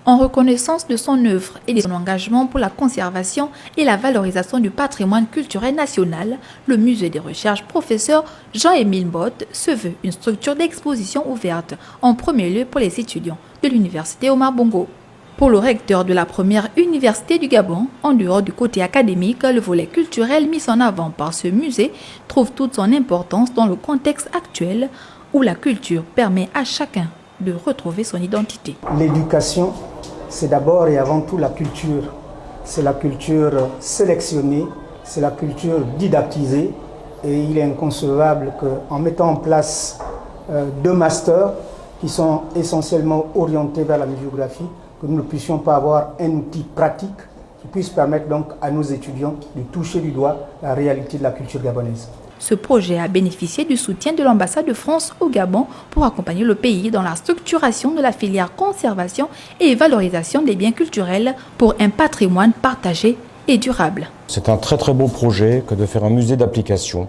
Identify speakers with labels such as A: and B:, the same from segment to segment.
A: En reconnaissance de son œuvre et de son engagement pour la conservation et la valorisation du patrimoine culturel national, le musée des recherches professeur Jean-Émile Mbott se veut une structure d'exposition ouverte, en premier lieu pour les étudiants de l'université Omar Bongo. Pour le recteur de la première université du Gabon, en dehors du côté académique, le volet culturel mis en avant par ce musée trouve toute son importance dans le contexte actuel où la culture permet à chacun de retrouver son identité.
B: L'éducation, c'est d'abord et avant tout la culture. C'est la culture sélectionnée, c'est la culture didactisée, et il est inconcevable qu'en mettant en place deux masters qui sont essentiellement orientés vers la musiciographie, que nous ne puissions pas avoir un outil pratique qui puisse permettre donc à nos étudiants de toucher du doigt la réalité de la culture gabonaise.
A: Ce projet a bénéficié du soutien de l'ambassade de France au Gabon pour accompagner le pays dans la structuration de la filière conservation et valorisation des biens culturels pour un patrimoine partagé et durable.
C: C'est un très beau projet que de faire un musée d'application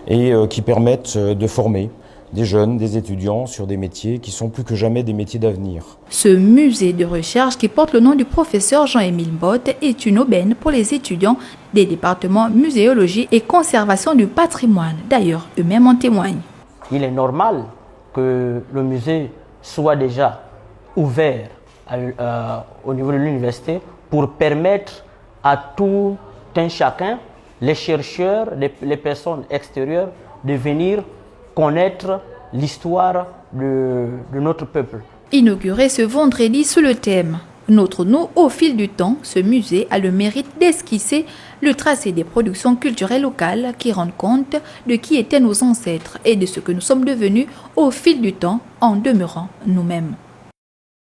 C: et qui permette de former des jeunes, des étudiants sur des métiers qui sont plus que jamais des métiers d'avenir.
A: Ce musée de recherche qui porte le nom du professeur Jean-Émile Mbott est une aubaine pour les étudiants des départements muséologie et conservation du patrimoine. D'ailleurs, eux-mêmes en témoignent.
D: Il est normal que le musée soit déjà ouvert au niveau de l'université pour permettre à tout un chacun, les chercheurs, les personnes extérieures, de venir connaître l'histoire de notre peuple.
A: Inauguré ce vendredi sous le thème « Notre nous au fil du temps », ce musée a le mérite d'esquisser le tracé des productions culturelles locales qui rendent compte de qui étaient nos ancêtres et de ce que nous sommes devenus au fil du temps en demeurant nous-mêmes.